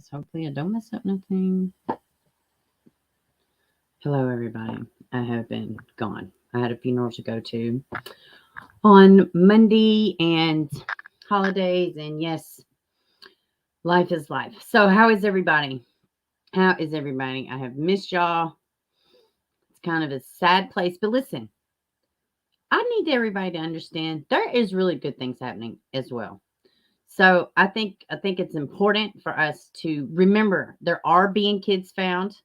guys. Hopefully I don't mess up nothing. Hello, everybody. I have been gone. I had a funeral to go to on Monday and holidays, and yes, life is life. So, how is everybody? How is everybody? I have missed y'all. It's kind of a sad place, but listen, I need everybody to understand there is really good things happening as well. So I think it's important for us to remember there are being kids found.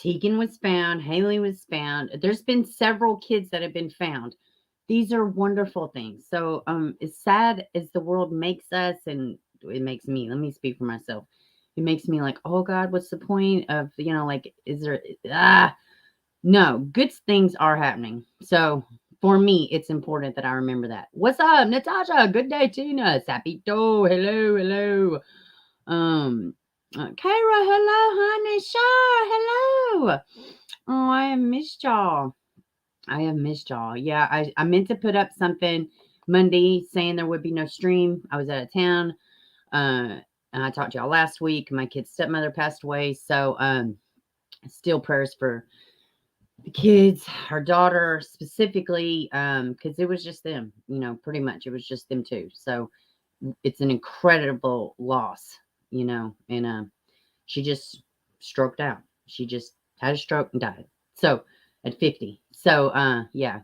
Tegan was found. Haley was found. There's been several kids that have been found. These are wonderful things. So, as sad as the world makes us, and it makes me, let me speak for myself. It makes me like, oh God, what's the point of, like, is there, no, good things are happening. So, for me, it's important that I remember that. What's up, Natasha? Good day, Tina. Sapito. Hello, hello. Kyra, hello, honey. Shar, hello. Oh, I have missed y'all. I have missed y'all. Yeah, I meant to put up something Monday saying there would be no stream. I was out of town. And I talked to y'all last week. My kid's stepmother passed away. So, still prayers for the kids, her daughter specifically, because it was just them, pretty much. It was just them two. So, it's an incredible loss, and she just stroked out. She just had a stroke and died. So at 50. So yeah,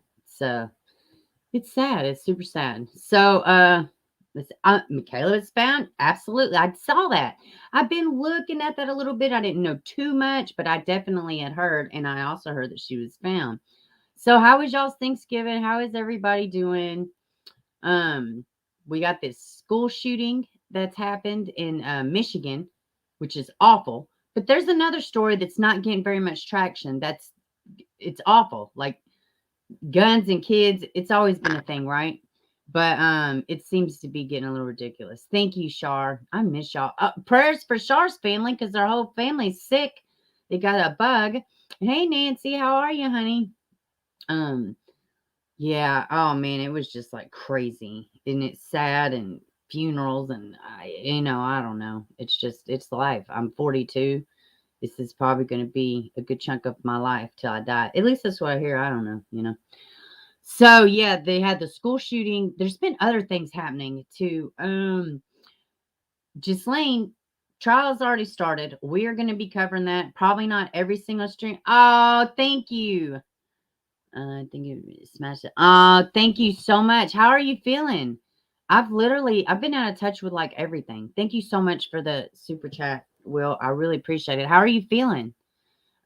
it's sad. It's super sad. So Michaela was found. Absolutely. I saw that. I've been looking at that a little bit. I didn't know too much, but I definitely had heard, and I also heard that she was found. So how was y'all's Thanksgiving? How is everybody doing? Um, we got this school shooting that's happened in Michigan, which is awful. But there's another story that's not getting very much traction. It's awful. Like guns and kids, it's always been a thing, right? But it seems to be getting a little ridiculous. Thank you, Shar. I miss y'all. Prayers for Shar's family because their whole family's sick. They got a bug. Hey, Nancy, how are you, honey? Um, yeah. Oh man, it was just like crazy, and it's sad, and funerals, and I don't know. It's life. I'm 42. This is probably going to be a good chunk of my life till I die. At least that's what I hear. I don't know. So yeah, they had the school shooting. There's been other things happening too. Ghislaine, trial has already started. We are going to be covering that. Probably not every single stream. Oh, thank you. I think it smashed it. Thank you so much. How are you feeling? I've been out of touch with like everything. Thank you so much for the super chat, Will. I really appreciate it. How are you feeling?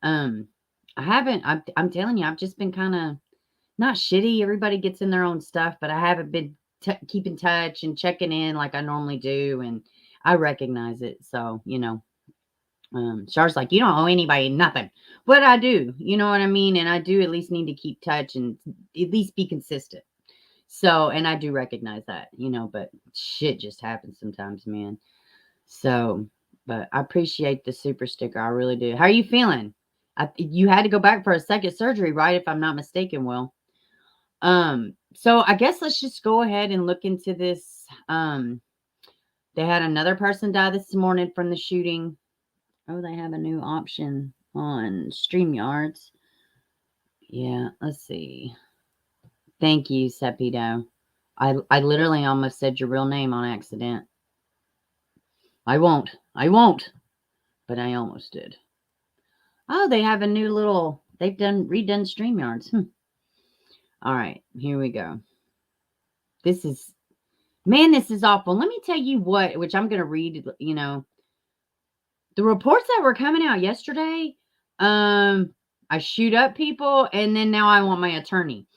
Um, I haven't. I'm telling you, I've just been kind of not shitty. Everybody gets in their own stuff, but I haven't been keeping touch and checking in like I normally do, and I recognize it. So Char's like, you don't owe anybody nothing, but I do, you know what I mean? And I do at least need to keep touch and at least be consistent. So, and I do recognize that, but shit just happens sometimes, man. So, but I appreciate the super sticker. I really do. How are you feeling? You had to go back for a second surgery, right? If I'm not mistaken, Will. So I guess let's just go ahead and look into this. They had another person die this morning from the shooting. Oh, they have a new option on StreamYards. Yeah, let's see. Thank you, Sepito. I literally almost said your real name on accident. I won't, but I almost did. Oh, they have a new little, they've redone StreamYards. All right, here we go. This is awful. Let me tell you what, which I'm going to read, the reports that were coming out yesterday, I shoot up people, and then now I want my attorney.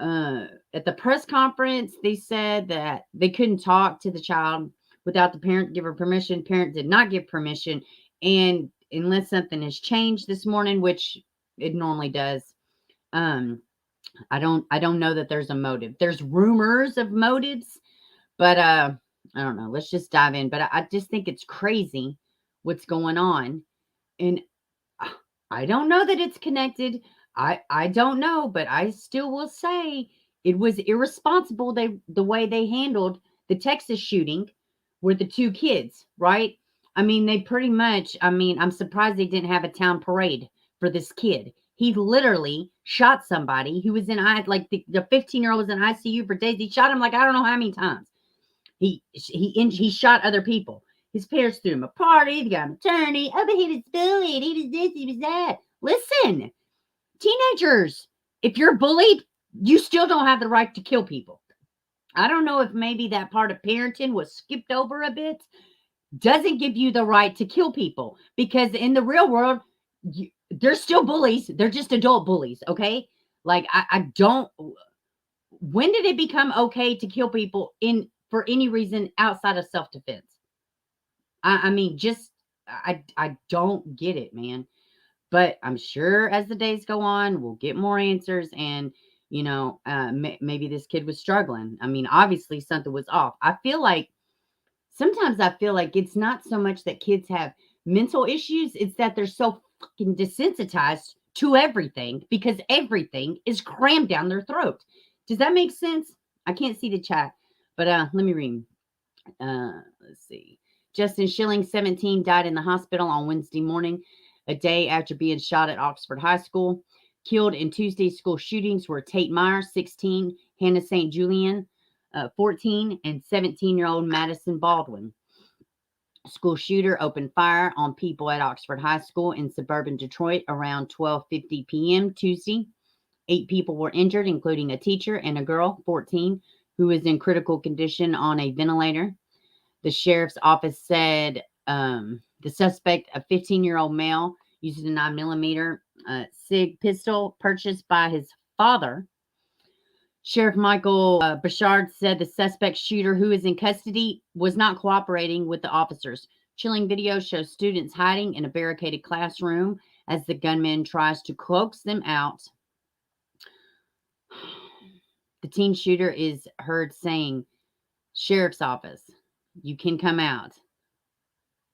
At the press conference, they said that they couldn't talk to the child without the parent give her permission. Parent did not give permission, and unless something has changed this morning, which it normally does, I don't know that there's a motive. There's rumors of motives, but I don't know. Let's just dive in. But I just think it's crazy what's going on, and I don't know that it's connected. I don't know, but I still will say it was irresponsible the way they handled the Texas shooting with the two kids, right? I mean, they pretty much, I mean, I'm surprised they didn't have a town parade for this kid. He literally shot somebody who was in like the 15-year-old was in ICU for days. He shot him like I don't know how many times. He shot other people. His parents threw him a party. They got an attorney. Oh, but he was bullied. He was this. He was that. Listen, teenagers, if you're bullied, you still don't have the right to kill people. I don't know if maybe that part of parenting was skipped over a bit. Doesn't give you the right to kill people because in the real world, they're still bullies. They're just adult bullies. Okay. Like I don't, when did it become okay to kill people for any reason outside of self-defense? I mean, just, I don't get it, man. But I'm sure as the days go on, we'll get more answers and, maybe this kid was struggling. I mean, obviously something was off. Sometimes I feel like it's not so much that kids have mental issues, it's that they're so fucking desensitized to everything because everything is crammed down their throat. Does that make sense? I can't see the chat, but let me read. Let's see. Justin Schilling, 17, died in the hospital on Wednesday morning, a day after being shot at Oxford High School. Killed in Tuesday's school shootings were Tate Myers, 16, Hannah St. Julian, 14, and 17-year-old Madison Baldwin. School shooter opened fire on people at Oxford High School in suburban Detroit around 12:50 p.m. Tuesday. 8 people were injured, including a teacher and a girl, 14, who was in critical condition on a ventilator. The sheriff's office said the suspect, a 15-year-old male, used a 9mm SIG pistol purchased by his father. Sheriff Michael Bouchard said the suspect shooter, who is in custody, was not cooperating with the officers. Chilling video shows students hiding in a barricaded classroom as the gunman tries to coax them out. The teen shooter is heard saying, "Sheriff's office, you can come out."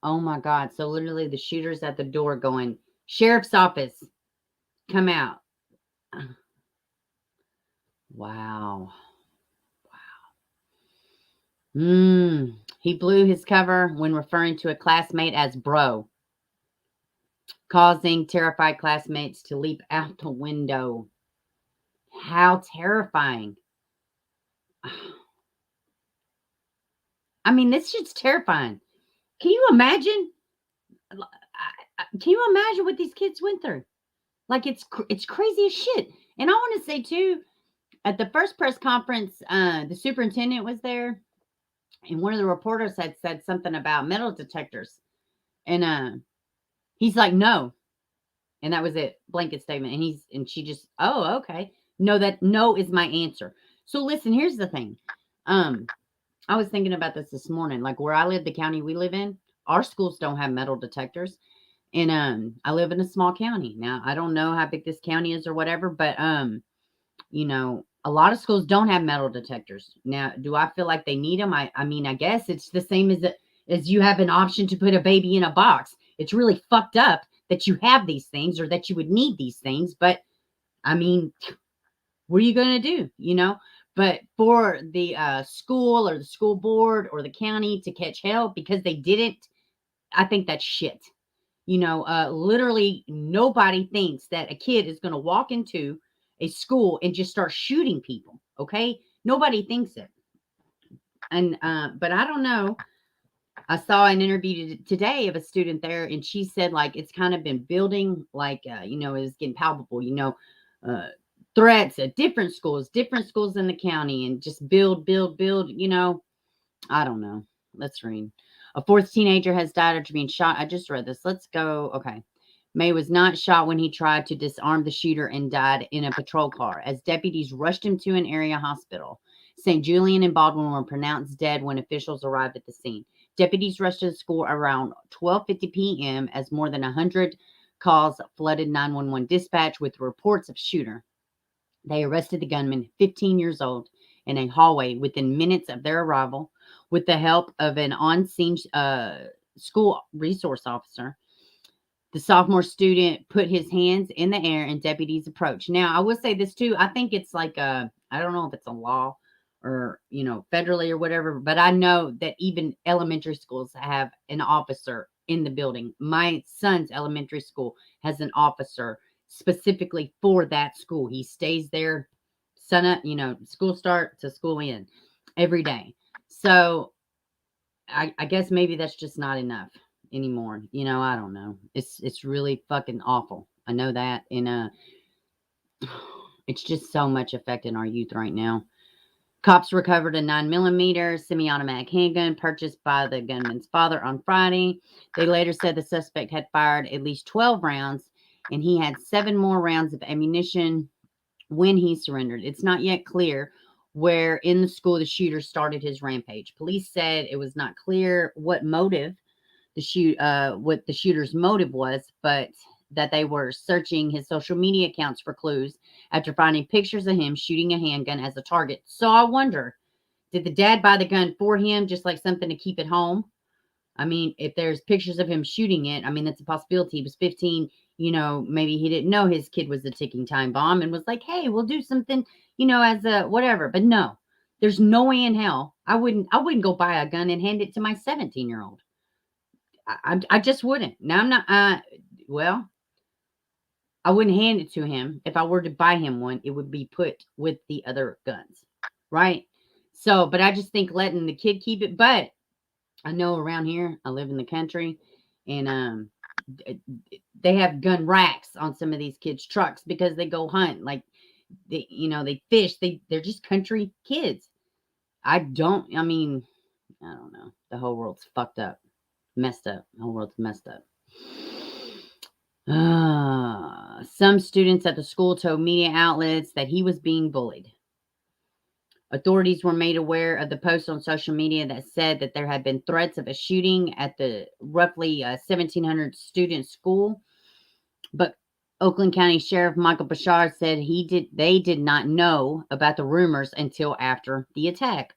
Oh my God. So literally the shooter's at the door going, "Sheriff's office, come out." Wow. He blew his cover when referring to a classmate as bro, causing terrified classmates to leap out the window. How terrifying. I mean, this shit's terrifying. Can you imagine? Can you imagine what these kids went through? Like it's crazy as shit. And I want to say too, at the first press conference, the superintendent was there, and one of the reporters had said something about metal detectors, and he's like, "No," and that was it, blanket statement. And she just, "Oh, okay, no, that no is my answer." So listen, here's the thing. I was thinking about this morning. Like where I live, the county we live in, our schools don't have metal detectors. And I live in a small county. Now, I don't know how big this county is or whatever, but a lot of schools don't have metal detectors. Now, do I feel like they need them? I mean, I guess it's the same as you have an option to put a baby in a box. It's really fucked up that you have these things or that you would need these things, but I mean, what are you going to do, But for the school or the school board or the county to catch hell because they didn't, I think that's shit. Literally nobody thinks that a kid is going to walk into a school and just start shooting people. Okay. Nobody thinks it. And, but I don't know. I saw an interview today of a student there and she said like, it's kind of been building like, it's getting palpable, threats at different schools in the county and just build, I don't know. Let's read. A fourth teenager has died after being shot. I just read this. Let's go. Okay. May was not shot when he tried to disarm the shooter and died in a patrol car as deputies rushed him to an area hospital. St. Julian and Baldwin were pronounced dead when officials arrived at the scene. Deputies rushed to the school around 12:50 p.m. as more than 100 calls flooded 911 dispatch with reports of shooter. They arrested the gunman, 15 years old, in a hallway within minutes of their arrival with the help of an on-scene school resource officer. The sophomore student put his hands in the air and deputies approached. Now, I will say this too. I think it's like I don't know if it's a law or, federally or whatever, but I know that even elementary schools have an officer in the building. My son's elementary school has an officer specifically for that school. He stays there, sun up, school start to school end every day. So I guess maybe that's just not enough anymore. I don't know. It's really fucking awful. I know that. And it's just so much affecting our youth right now. Cops recovered a 9mm semi-automatic handgun purchased by the gunman's father on Friday. They later said the suspect had fired at least 12 rounds, and he had 7 more rounds of ammunition when he surrendered. It's not yet clear where in the school the shooter started his rampage. Police said it was not clear what the shooter's motive was, but that they were searching his social media accounts for clues after finding pictures of him shooting a handgun as a target. So I wonder, did the dad buy the gun for him, just like something to keep at home? I mean, if there's pictures of him shooting it, I mean, that's a possibility. He was 15, maybe he didn't know his kid was a ticking time bomb and was like, hey, we'll do something, as a whatever. But no, there's no way in hell I wouldn't go buy a gun and hand it to my 17-year-old. I just wouldn't. Now I'm not, well, I wouldn't hand it to him. If I were to buy him one, it would be put with the other guns, right? So, but I just think letting the kid keep it. But I know around here, I live in the country, and they have gun racks on some of these kids' trucks because they go hunt. Like, they fish. They're just country kids. I don't know. The whole world's fucked up, messed up. The whole world's messed up. Some students at the school told media outlets that he was being bullied. Authorities were made aware of the post on social media that said that there had been threats of a shooting at the roughly 1,700 student school. But Oakland County Sheriff Michael Bashar said they did not know about the rumors until after the attack.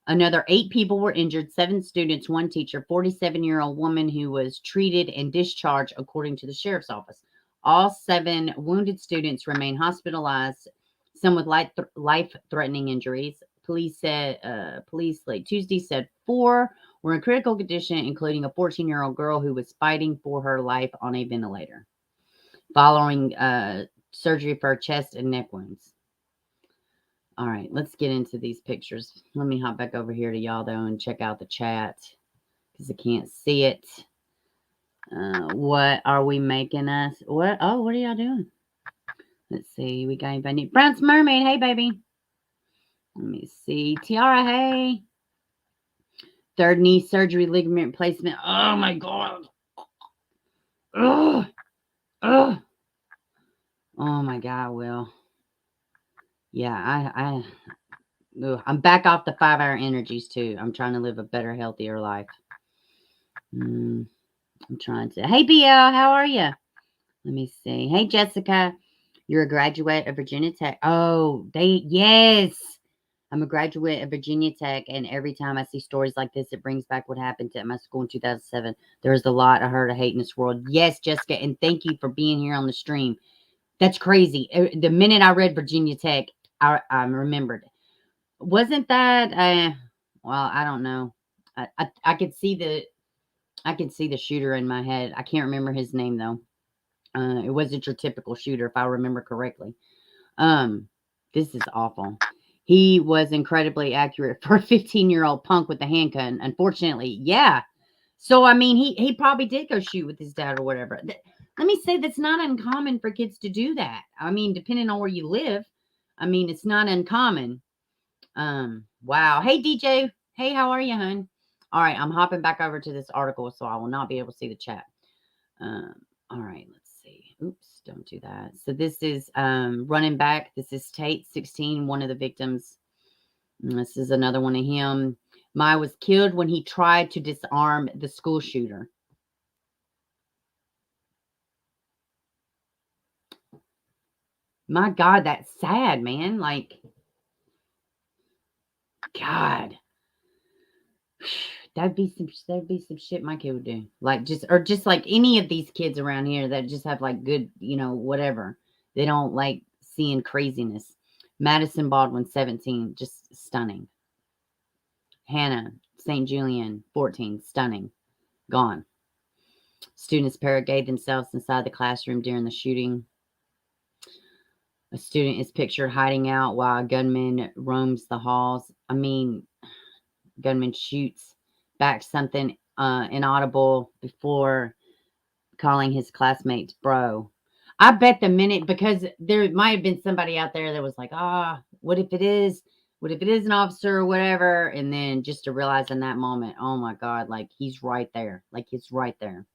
Another 8 people were injured, 7 students, 1 teacher, 47-year-old woman who was treated and discharged, according to the sheriff's office. All 7 wounded students remain hospitalized, some with life-threatening injuries. Police late Tuesday said 4 were in critical condition, including a 14-year-old girl who was fighting for her life on a ventilator following surgery for chest and neck wounds. All right, let's get into these pictures. Let me hop back over here to y'all, though, and check out the chat because I can't see it. What are we making us? What are y'all doing? Let's see. We got anybody new? Brown's Mermaid. Hey, baby. Let me see. Tiara, hey. 3rd knee surgery ligament replacement. Oh, my God. Ugh. Ugh. Oh, my God, Will. Yeah, I'm back off the 5-hour energies, too. I'm trying to live a better, healthier life. I'm trying to. Hey, BL, how are you? Let me see. Hey, Jessica. You're a graduate of Virginia Tech. Oh, yes. I'm a graduate of Virginia Tech, and every time I see stories like this, it brings back what happened at my school in 2007. There's a lot of hurt, of hate in this world. Yes, Jessica, and thank you for being here on the stream. That's crazy. The minute I read Virginia Tech, I remembered. Wasn't that, well, I don't know. I could see the shooter in my head. I can't remember his name, though. It wasn't your typical shooter, if I remember correctly. This is awful. He was incredibly accurate for a 15-year-old punk with a handgun. Unfortunately, yeah. So, I mean, he probably did go shoot with his dad or whatever. Let me say that's not uncommon for kids to do that. I mean, depending on where you live, I mean, it's not uncommon. Wow. Hey, DJ. Hey, how are you, hon? All right, I'm hopping back over to this article, so I will not be able to see the chat. All right, let's see. Oops, don't do that. So this is running back. This is Tate, 16, one of the victims. And this is another one of him. Mai was killed when he tried to disarm the school shooter. My God, that's sad, man. Like, God. That'd be some shit my kid would do. Like, just like any of these kids around here that just have like good, whatever. They don't like seeing craziness. Madison Baldwin, 17, just stunning. Hannah St. Julian, 14, stunning. Gone. Students barricade themselves inside the classroom during the shooting. A student is pictured hiding out while a gunman roams the halls. I mean, gunman shoots back something inaudible before calling his classmates bro. I bet the minute, because there might have been somebody out there that was like, what if it is? What if it is an officer or whatever? And then just to realize in that moment, oh my God, like he's right there. Like he's right there.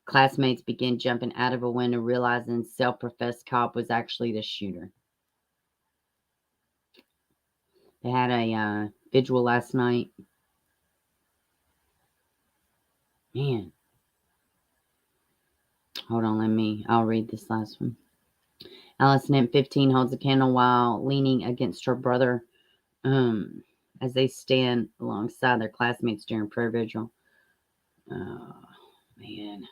Classmates begin jumping out of a window, realizing self-professed cop was actually the shooter. They had a vigil last night. Man. Hold on, I'll read this last one. Allison at 15 holds a candle while leaning against her brother as they stand alongside their classmates during prayer vigil. Oh, man.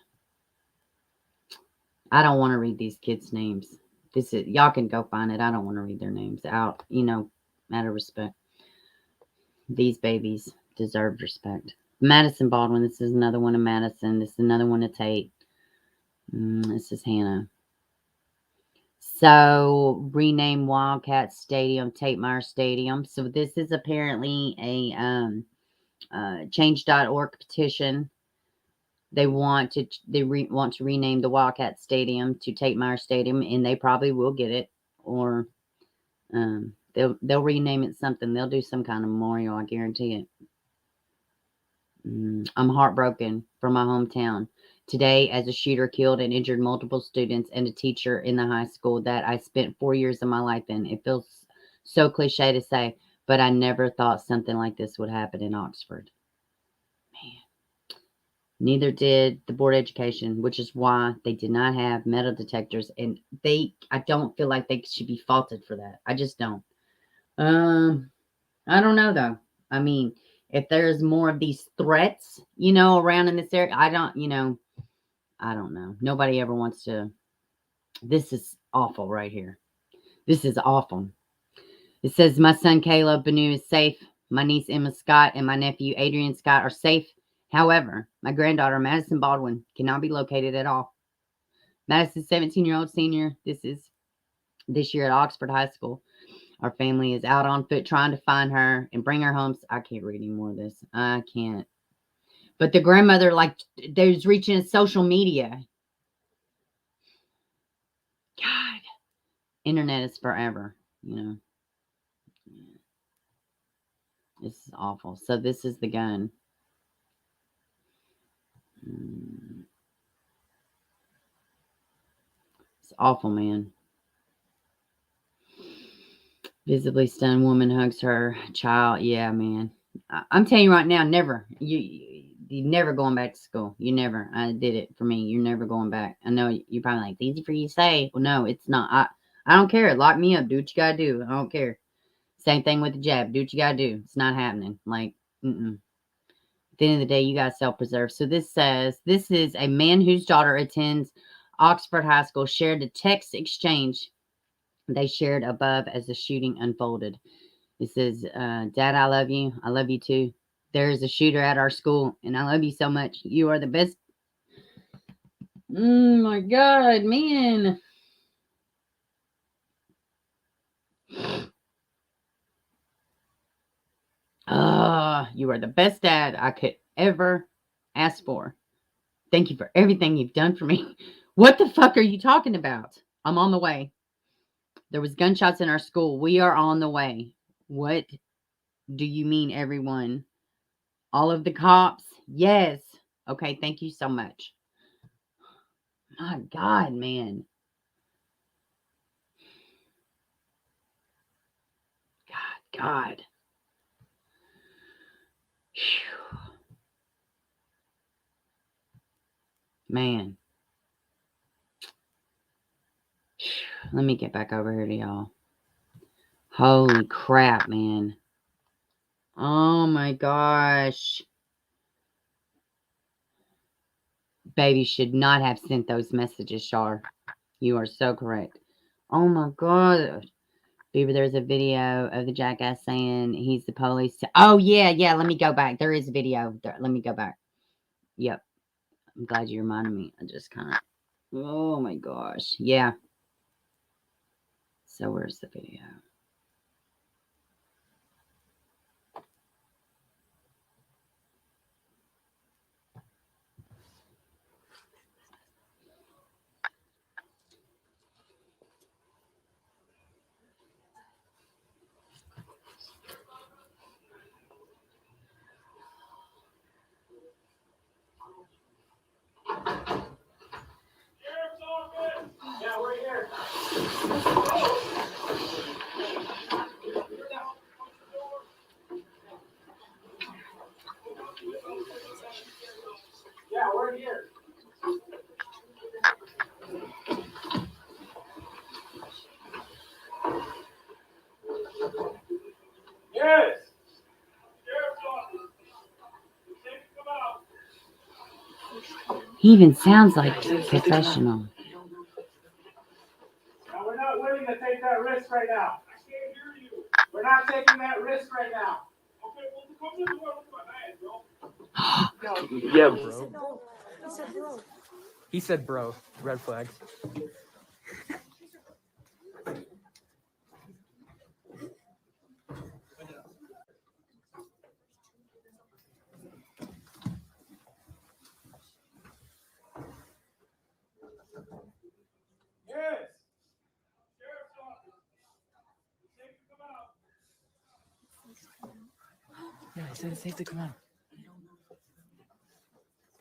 I don't want to read these kids' names. Y'all can go find it. I don't want to read their names out, out of respect. These babies deserve respect. Madison Baldwin. This is another one of Madison. This is another one of Tate. This is Hannah. So, rename Wildcat Stadium Tate Meyer Stadium. So, this is apparently a change.org petition. They want to rename the Wildcat Stadium to Tate Meyer Stadium, and they probably will get it, or they'll rename it something. They'll do some kind of memorial. I guarantee it. I'm heartbroken for my hometown. Today, as a shooter killed and injured multiple students and a teacher in the high school that I spent 4 years of my life in. It feels so cliche to say, but I never thought something like this would happen in Oxford. Man. Neither did the board of education, which is why they did not have metal detectors. And I don't feel like they should be faulted for that. I just don't. I don't know though. I mean, if there's more of these threats, around in this area, I don't know. Nobody ever wants to. This is awful right here. This is awful. It says, my son Caleb Banu is safe. My niece Emma Scott and my nephew Adrian Scott are safe. However, my granddaughter Madison Baldwin cannot be located at all. Madison's 17-year-old senior. This year at Oxford High School. Our family is out on foot trying to find her and bring her home. I can't read any more of this. I can't. But the grandmother, there's reaching social media. God. Internet is forever, This is awful. So this is the gun. It's awful, man. Visibly stunned woman hugs her child. Yeah, man. I'm telling you right now, never. You never going back to school. You never. I did it for me. You're never going back. I know you're probably like, it's easy for you to say. Well, no, it's not. I don't care. Lock me up. Do what you gotta do. I don't care. Same thing with the jab. Do what you gotta do. It's not happening. At the end of the day, you gotta self-preserve. So this says, this is a man whose daughter attends Oxford High School shared a text exchange they shared above as the shooting unfolded. It says, Dad, I love you. I love you too. There is a shooter at our school, and I love you so much. You are the best. My God, man. You are the best dad I could ever ask for. Thank you for everything you've done for me. What the fuck are you talking about? I'm on the way. There was gunshots in our school. We are on the way. What do you mean, everyone? All of the cops? Yes. Okay, thank you so much. My God, man. God. Whew. Man. Let me get back over here to y'all. Holy crap, man. Oh my gosh. Baby should not have sent those messages, Char. You are so correct. Oh my God. Beaver, there's a video of the jackass saying he's the police. Oh, yeah. Let me go back. There is a video. Let me go back. Yep. I'm glad you reminded me. I just kind of, oh my gosh. Yeah. So where's the video? Yeah, we're here. Yeah, we're here. Yes. He even sounds like professional. Now, we're not willing to take that risk right now. I can't hear you. We're not taking that risk right now. Okay, well, come to the door. Look at my hand, bro. Yeah, bro. He said bro. Red flags. Yes. Sheriff's office. Safe to come out. Yeah, he said it's safe to come out.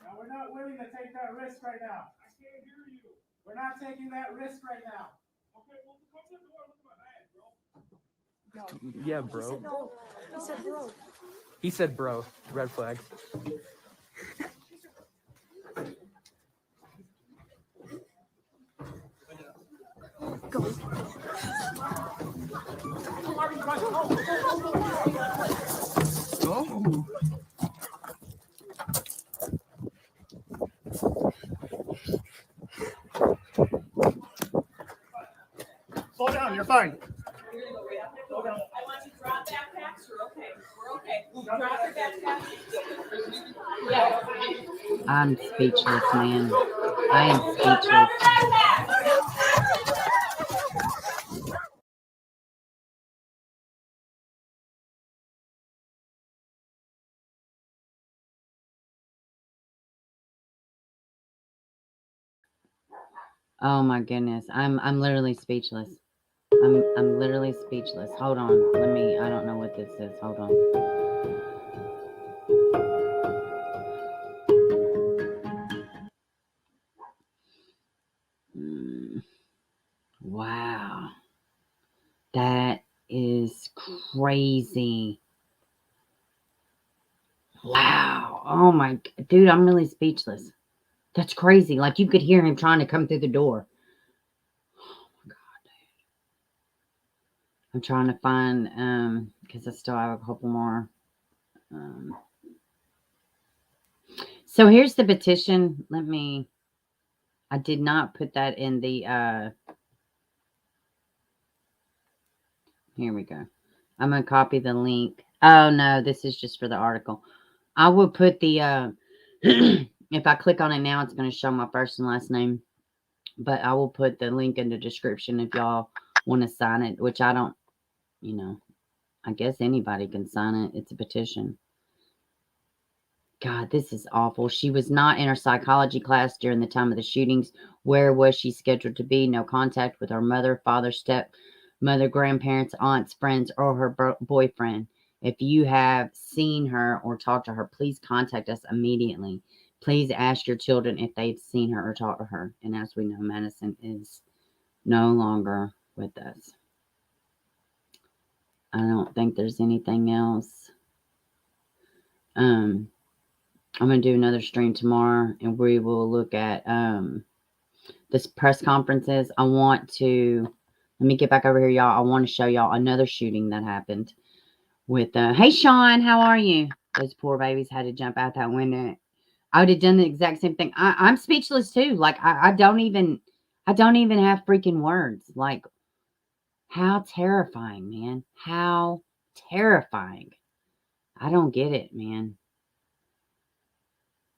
Now, we're not willing to take that risk right now. I can't hear you. We're not taking that risk right now. Okay, well, come to the door. Look at my hand, bro. Yeah, bro. He said bro. He said bro. Red flags. Go. Slow down. You're fine. I want you to drop backpacks. We're okay. We're okay. Drop your backpacks. Yeah. I'm speechless, man. I am Drop speechless. your backpacks. Oh my goodness. I'm literally speechless. I'm literally speechless. Hold on. I don't know what this is. Hold on. Wow. That is crazy. Wow. Oh my dude, I'm really speechless. That's crazy. Like you could hear him trying to come through the door. Oh my god. I'm trying to find because I still have a couple more. So here's the petition. I did not put that in the here we go. I'm gonna copy the link. Oh no, this is just for the article. I will put the if I click on it now, it's gonna show my first and last name. But I will put the link in the description if y'all want to sign it, which I don't, I guess anybody can sign it. It's a petition. God, this is awful. She was not in her psychology class during the time of the shootings. Where was she scheduled to be? No contact with her mother, father, stepmother, grandparents, aunts, friends, or her boyfriend. If you have seen her or talked to her, please contact us immediately. Please ask your children if they've seen her or talked to her. And as we know, Madison is no longer with us. I don't think there's anything else. I'm going to do another stream tomorrow and we will look at this press conferences. Let me get back over here, y'all. I want to show y'all another shooting that happened with, hey, Sean, how are you? Those poor babies had to jump out that window. I would have done the exact same thing. I'm speechless too. Like, I don't even have freaking words. Like, how terrifying, man. How terrifying. I don't get it, man.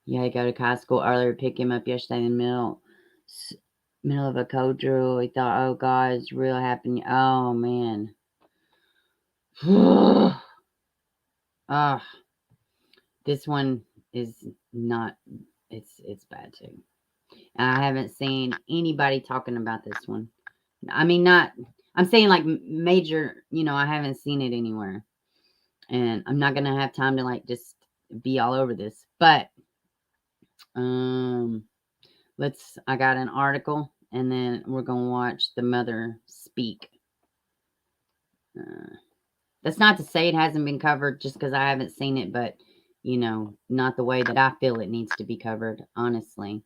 Yeah, he go to high school earlier. Pick him up yesterday in the middle of a cold drill. He thought, oh God, it's real happening. Oh man. Ah, this one is not. It's bad too. And I haven't seen anybody talking about this one. I mean, not. I'm saying like major. I haven't seen it anywhere, and I'm not gonna have time to like just be all over this. But I got an article, and then we're gonna watch the mother speak. That's not to say it hasn't been covered just because I haven't seen it, but not the way that I feel it needs to be covered, honestly.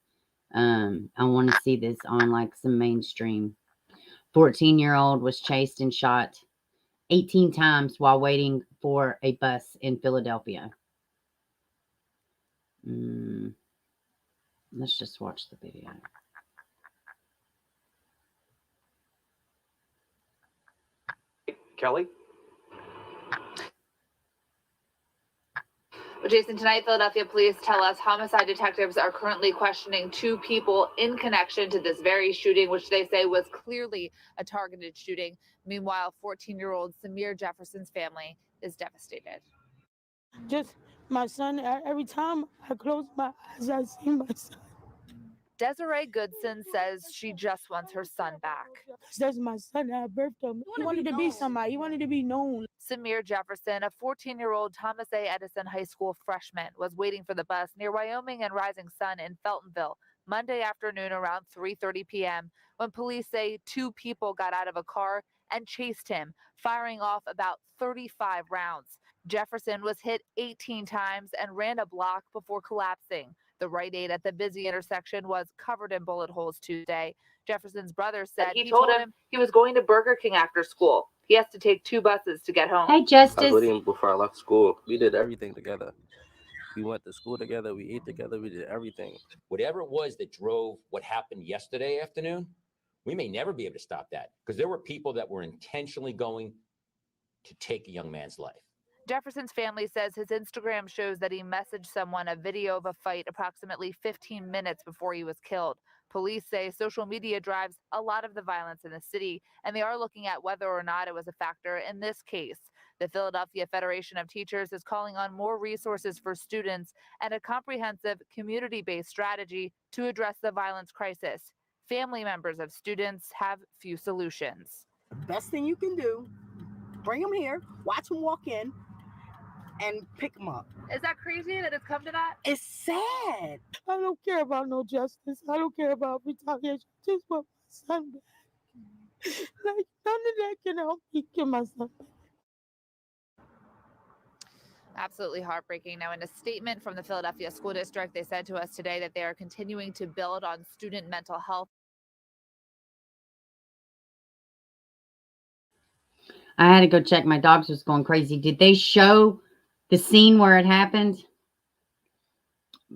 I want to see this on like some mainstream. 14-year-old was chased and shot 18 times while waiting for a bus in Philadelphia. Let's just watch the video. Kelly? Well, Jason, tonight, Philadelphia police tell us homicide detectives are currently questioning 2 people in connection to this very shooting, which they say was clearly a targeted shooting. Meanwhile, 14-year-old Samir Jefferson's family is devastated. Just my son, every time I close my eyes, I see my son. Desiree Goodson says she just wants her son back. That's my son. I birthed him. He wanted to be somebody. He wanted to be known. Samir Jefferson, a 14-year-old Thomas A. Edison High School freshman, was waiting for the bus near Wyoming and Rising Sun in Feltonville Monday afternoon around 3:30 p.m. when police say 2 people got out of a car and chased him, firing off about 35 rounds. Jefferson was hit 18 times and ran a block before collapsing. The Rite Aid at the busy intersection was covered in bullet holes Tuesday. Jefferson's brother said he told him he was going to Burger King after school. He has to take 2 buses to get home. Hey, I Justice. was with him before I left school. We did everything together. We went to school together. We ate together. We did everything. Whatever it was that drove what happened yesterday afternoon, we may never be able to stop that because there were people that were intentionally going to take a young man's life. Jefferson's family says his Instagram shows that he messaged someone a video of a fight approximately 15 minutes before he was killed. Police say social media drives a lot of the violence in the city, and they are looking at whether or not it was a factor in this case. The Philadelphia Federation of Teachers is calling on more resources for students and a comprehensive community-based strategy to address the violence crisis. Family members of students have few solutions. Best thing you can do, bring them here, watch them walk in, and pick them up. Is that crazy that it's come to that? It's sad. I don't care about no justice. I don't care about retaliation. Just want my son back. Like, none of that can help me get my son back. Absolutely heartbreaking. Now, in a statement from the Philadelphia School District, they said to us today that they are continuing to build on student mental health. I had to go check. My dogs was going crazy. Did they show the scene where it happened?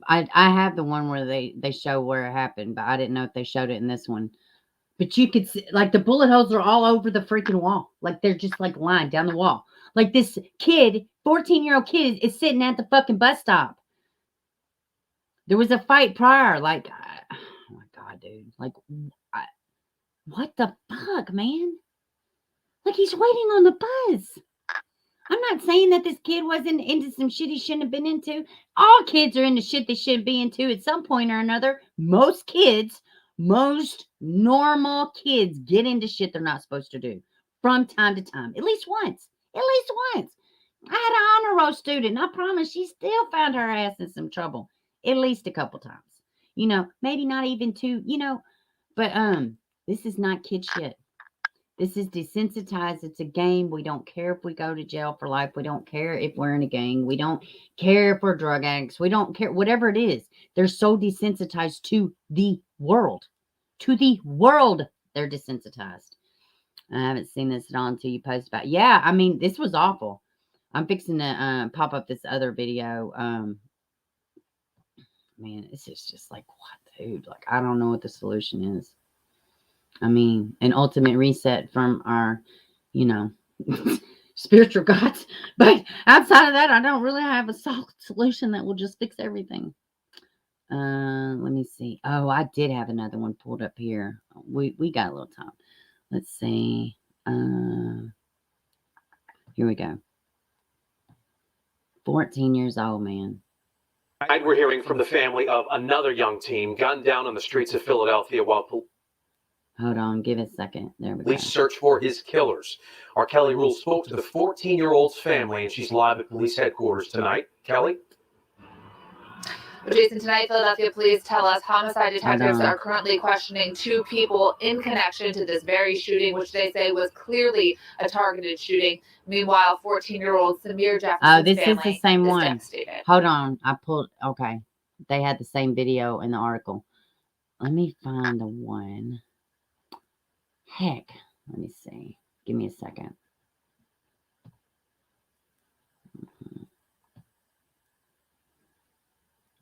I have the one where they show where it happened, but I didn't know if they showed it in this one. But you could see, like, the bullet holes are all over the freaking wall. Like, they're just, like, lined down the wall. Like, this kid, 14-year-old kid, is sitting at the fucking bus stop. There was a fight prior. Like, oh, my God, dude. Like, what the fuck, man? Like, he's waiting on the bus. I'm not saying that this kid wasn't into some shit he shouldn't have been into. All kids are into shit they shouldn't be into at some point or another. Most normal kids get into shit they're not supposed to do from time to time. At least once. At least once. I had an honor roll student, and I promise she still found her ass in some trouble. At least a couple times. Maybe not even 2, but this is not kid shit. This is desensitized. It's a game. We don't care if we go to jail for life. We don't care if we're in a gang. We don't care if we're drug addicts. We don't care. Whatever it is, they're so desensitized to the world. To the world, they're desensitized. I haven't seen this at all until you post about it. Yeah, I mean, this was awful. I'm fixing to pop up this other video. Man, this is just like, what, dude? Like, I don't know what the solution is. I mean, an ultimate reset from our, spiritual gods. But outside of that, I don't really have a solid solution that will just fix everything. Let me see. Oh, I did have another one pulled up here. We got a little time. Let's see. Here we go. 14 years old, man. Tonight we're hearing from the family of another young teen gunned down on the streets of Philadelphia while Hold on, give it a second. There we go. police search for his killers. Our Kelly Rule spoke to the 14-year-old's family, and she's live at police headquarters tonight. Kelly? Jason, tonight, Philadelphia police tell us homicide detectives Hold on. are currently questioning 2 people in connection to this very shooting, which they say was clearly a targeted shooting. Meanwhile, 14-year-old Samir Jefferson's This is the family same is one. devastated. Hold on. Okay. They had the same video in the article. Let me find the one. Heck. Let me see. Give me a second.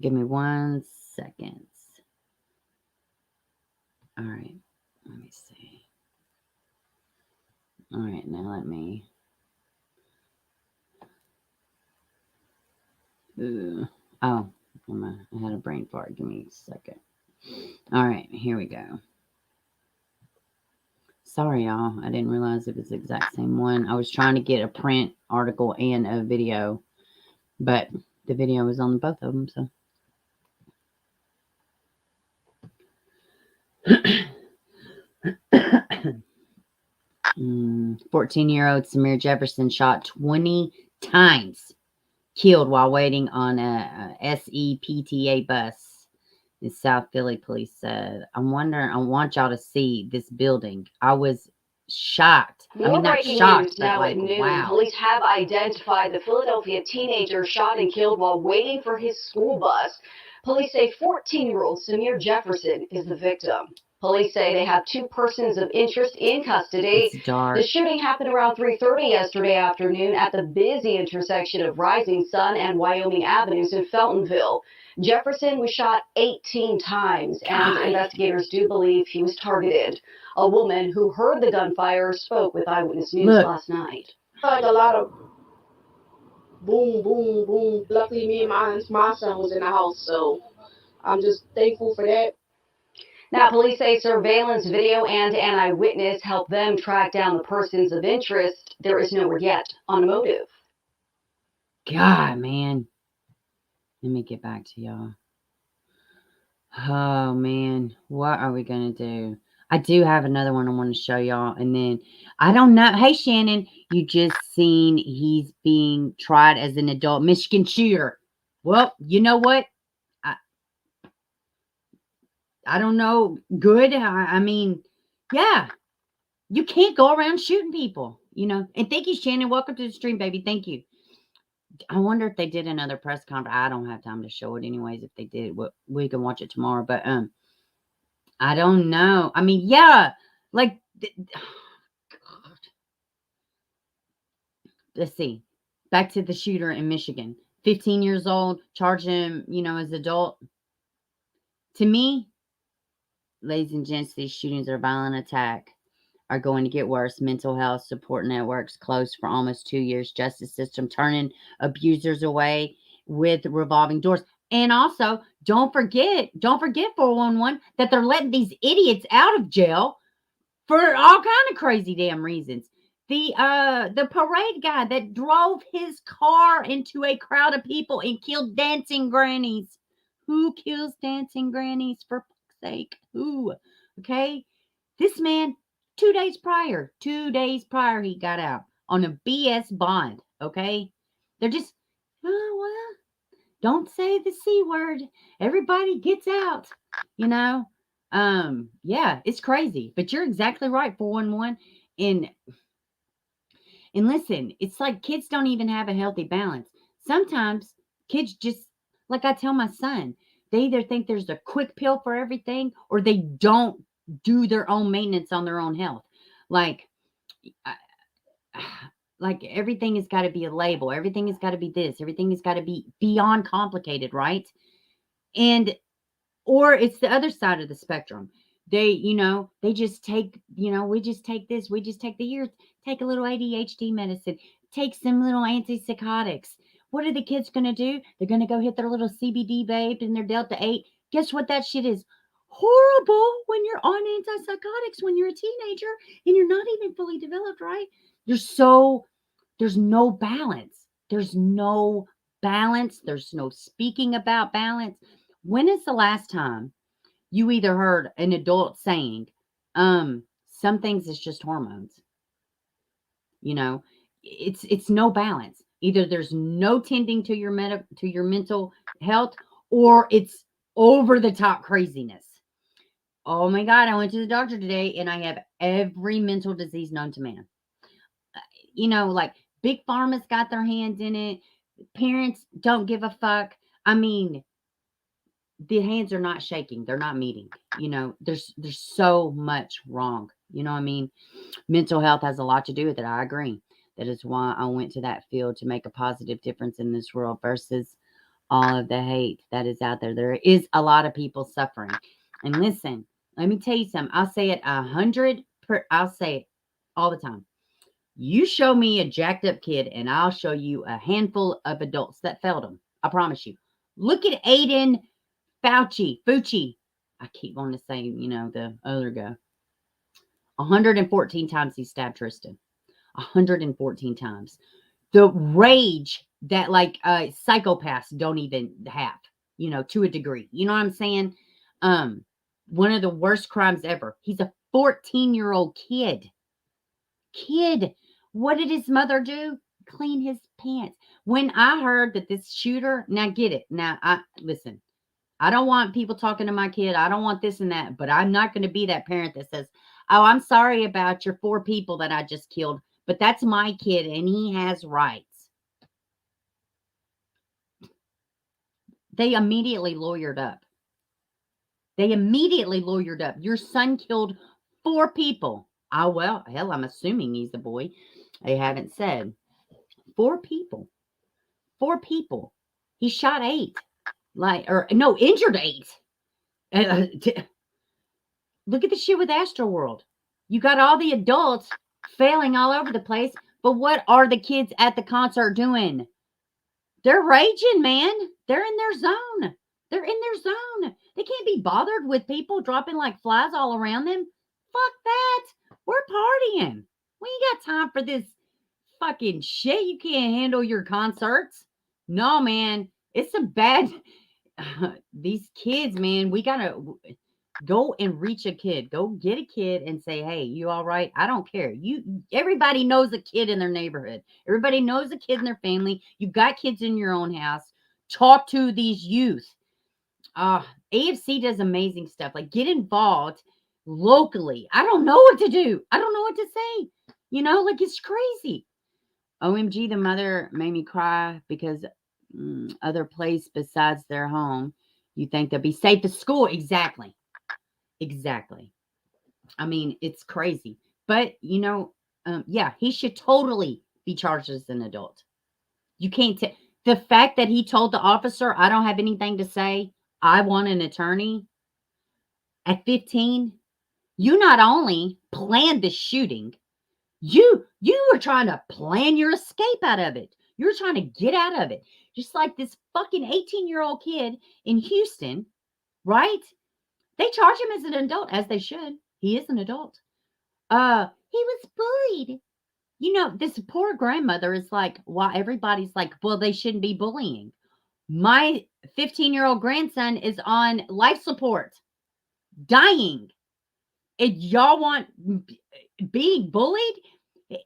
Give me 1 second. All right. Let me see. All right. Now let me. Oh, I had a brain fart. Give me a second. All right. Here we go. Sorry, y'all. I didn't realize it was the exact same one. I was trying to get a print article and a video, but the video was on both of them, so. 14-year-old Samir Jefferson shot 20 times, killed while waiting on a SEPTA bus. The South Philly police said. I want y'all to see this building. I was shocked. More not breaking shocked, news but now like, at noon. wow. Police have identified the Philadelphia teenager shot and killed while waiting for his school bus. Police say 14-year-old Samir Jefferson is the victim. Police say they have 2 persons of interest in custody. It's dark. The shooting happened around 3:30 yesterday afternoon at the busy intersection of Rising Sun and Wyoming Avenues in Feltonville. Jefferson was shot 18 times, and investigators do believe he was targeted. A woman who heard the gunfire spoke with Eyewitness News last night. Like a lot of boom, boom, boom. Luckily, me and my son was in the house, so I'm just thankful for that. Now, police say surveillance video and an eyewitness helped them track down the persons of interest. There is no word yet on a motive. God, man. Let me get back to y'all. Oh, man. What are we going to do? I do have another one I want to show y'all. And then, I don't know. Hey, Shannon, you just seen he's being tried as an adult Michigan shooter. Well, you know what? I don't know. Good. I mean, yeah. You can't go around shooting people, And thank you, Shannon. Welcome to the stream, baby. Thank you. I wonder if they did another press conference. I don't have time to show it anyways. If they did, we can watch it tomorrow. But I don't know. I mean, yeah. Like, God. Let's see. Back to the shooter in Michigan. 15 years old. Charge him, as adult. To me, ladies and gents, these shootings are violent attack. Are going to get worse. Mental health support networks closed for almost 2 years. Justice system turning abusers away with revolving doors. And also, don't forget 411 that they're letting these idiots out of jail for all kind of crazy damn reasons. The parade guy that drove his car into a crowd of people and killed dancing grannies. Who kills dancing grannies, for fuck's sake? Who? Okay? This man, 2 days prior, he got out on a BS bond, okay? They're just, well, don't say the C word. Everybody gets out, Yeah, it's crazy. But you're exactly right, 411. And listen, it's like kids don't even have a healthy balance. Sometimes kids just, like I tell my son, they either think there's a quick pill for everything or they don't do their own maintenance on their own health. Like everything has got to be a label. Everything has got to be this. Everything has got to be beyond complicated, right? Or it's the other side of the spectrum. They, they just take, we just take this. We just take take a little ADHD medicine, take some little antipsychotics. What are the kids going to do? They're going to go hit their little CBD vape and their Delta 8. Guess what that shit is? Horrible when you're on antipsychotics when you're a teenager and you're not even fully developed, right? There's no balance. There's no balance. There's no speaking about balance. When is the last time you either heard an adult saying, some things is just hormones? You know, it's no balance. Either there's no tending to your mental health, or it's over the top craziness. Oh my God, I went to the doctor today and I have every mental disease known to man. Like big pharma's got their hands in it. Parents don't give a fuck. I mean, the hands are not shaking. They're not meeting. There's so much wrong. You know what I mean? Mental health has a lot to do with it. I agree. That is why I went to that field, to make a positive difference in this world versus all of the hate that is out there. There is a lot of people suffering. And listen, let me tell you something. I'll say it I'll say it all the time. You show me a jacked up kid and I'll show you a handful of adults that failed him. I promise you. Look at Aiden Fucci. I keep wanting to say, the other guy. 114 times he stabbed Tristan. 114 times. The rage that psychopaths don't even have, to a degree. You know what I'm saying? One of the worst crimes ever. He's a 14-year-old kid. What did his mother do? Clean his pants. When I heard that this shooter, now get it. Now, listen, I don't want people talking to my kid. I don't want this and that, but I'm not going to be that parent that says, oh, I'm sorry about your 4 people that I just killed, but that's my kid and he has rights. They immediately lawyered up. Your son killed 4 people. Oh, well, hell, I'm assuming he's a boy. They haven't said. 4 people. 4 people. He shot 8. Injured 8. Look at the shit with Astroworld. You got all the adults failing all over the place, but what are the kids at the concert doing? They're raging, man. They're in their zone. They can't be bothered with people dropping like flies all around them. Fuck that. We're partying. We ain't got time for this fucking shit. You can't handle your concerts. No, man. It's a bad... These kids, man, we gotta go and reach a kid. Go get a kid and say, hey, you all right? I don't care. Everybody knows a kid in their neighborhood. Everybody knows a kid in their family. You got kids in your own house. Talk to these youth. AFC does amazing stuff. Like, get involved locally. I don't know what to do. I don't know what to say. It's crazy. OMG, the mother made me cry because other place besides their home, you think they'll be safe at school. Exactly. I mean, it's crazy. But, yeah, he should totally be charged as an adult. You can't the fact that he told the officer, I don't have anything to say, I want an attorney. At 15, you not only planned the shooting, you were trying to plan your escape out of it. You were trying to get out of it. Just like this fucking 18-year-old kid in Houston, right? They charge him as an adult, as they should. He is an adult. He was bullied. This poor grandmother is like, why everybody's like, well, they shouldn't be bullying. My 15-year-old grandson is on life support, dying. And y'all want being bullied?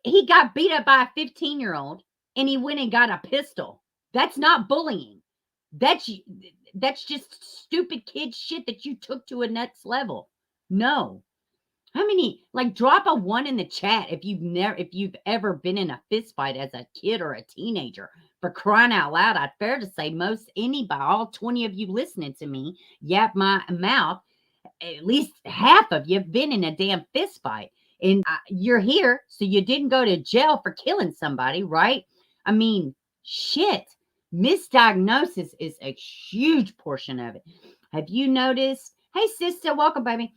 He got beat up by a 15-year-old and he went and got a pistol. That's not bullying. That's just stupid kid shit that you took to a next level. No. How many, drop a 1 in the chat if you've ever been in a fist fight as a kid or a teenager. For crying out loud, I'd fair to say all 20 of you listening to me yap my mouth, at least half of you have been in a damn fist fight. And you're here, so you didn't go to jail for killing somebody, right? I mean, shit. Misdiagnosis is a huge portion of it. Have you noticed? Hey, sister, welcome, baby.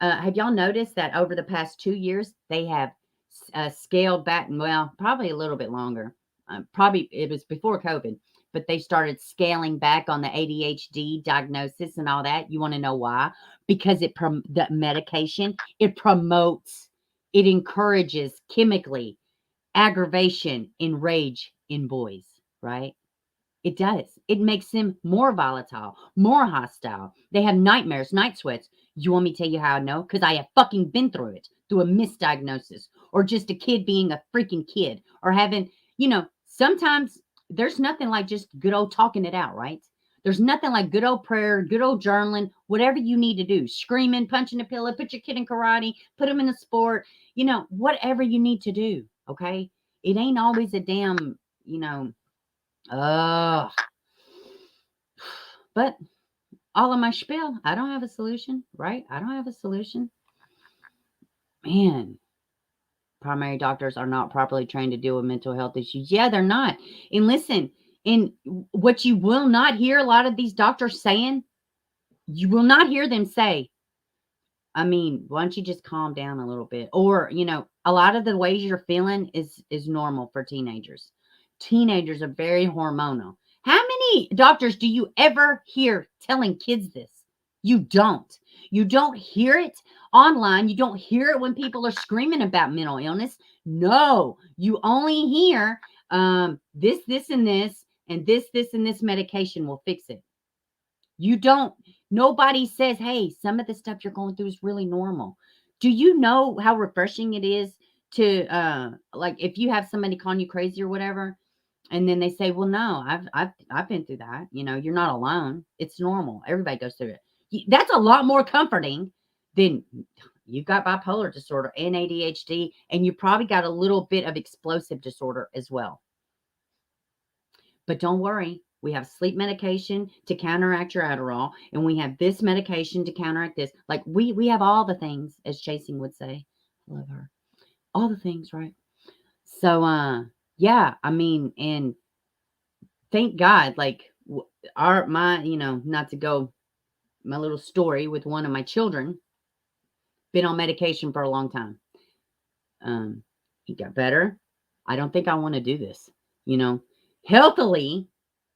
Have y'all noticed that over the past 2 years, they have scaled back, well, probably a little bit longer. probably it was before COVID, but they started scaling back on the ADHD diagnosis and all that. You want to know why? Because the medication, it encourages chemically aggravation and rage in boys, right? It does. It makes them more volatile, more hostile. They have nightmares, night sweats. You want me to tell you how I know? Because I have fucking been through it, through a misdiagnosis, or just a kid being a freaking kid, or having, sometimes there's nothing like just good old talking it out, right? There's nothing like good old prayer, good old journaling, whatever you need to do. Screaming, punching a pillow, put your kid in karate, put him in a sport, whatever you need to do, okay? It ain't always a damn, but all of my spiel, I don't have a solution, right? I don't have a solution. Man, primary doctors are not properly trained to deal with mental health issues. Yeah, they're not. And listen, and what you will not hear a lot of these doctors saying, you will not hear them say, I mean, why don't you just calm down a little bit? Or, a lot of the ways you're feeling is normal for teenagers. Teenagers are very hormonal. How many doctors do you ever hear telling kids this? You don't. You don't hear it online. You don't hear it when people are screaming about mental illness. No, you only hear this, and this, and this, and this medication will fix it. You don't, nobody says, hey, some of the stuff you're going through is really normal. Do you know how refreshing it is to, like, if you have somebody calling you crazy or whatever, and then they say, well, no, I've been through that. You're not alone. It's normal. Everybody goes through it. That's a lot more comforting than you've got bipolar disorder and ADHD, and you probably got a little bit of explosive disorder as well. But don't worry. We have sleep medication to counteract your Adderall, and we have this medication to counteract this. Like we have all the things, as Chasing would say. I love her. All the things, right? So, yeah, I mean, and thank God, like not to go my little story with one of my children, been on medication for a long time. He got better. I don't think I want to do this, healthily.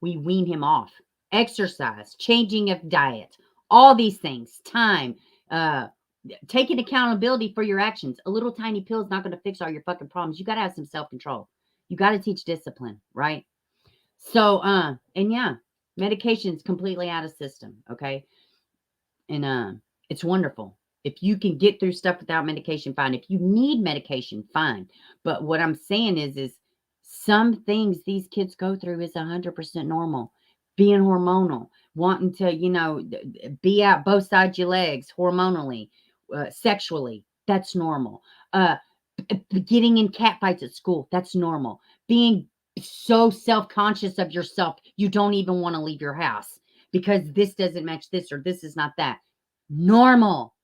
We wean him off. Exercise, changing of diet, all these things, time, taking accountability for your actions. A little tiny pill is not going to fix all your fucking problems. You got to have some self-control. You got to teach discipline, right? So, and yeah, medication's completely out of system, okay? And it's wonderful. If you can get through stuff without medication, fine. If you need medication, fine. But what I'm saying is some things these kids go through is 100% normal. Being hormonal, wanting to, be out both sides of your legs hormonally, sexually, that's normal. Getting in cat fights at school, that's normal. Being so self-conscious of yourself, you don't even want to leave your house because this doesn't match this or this is not that. Normal.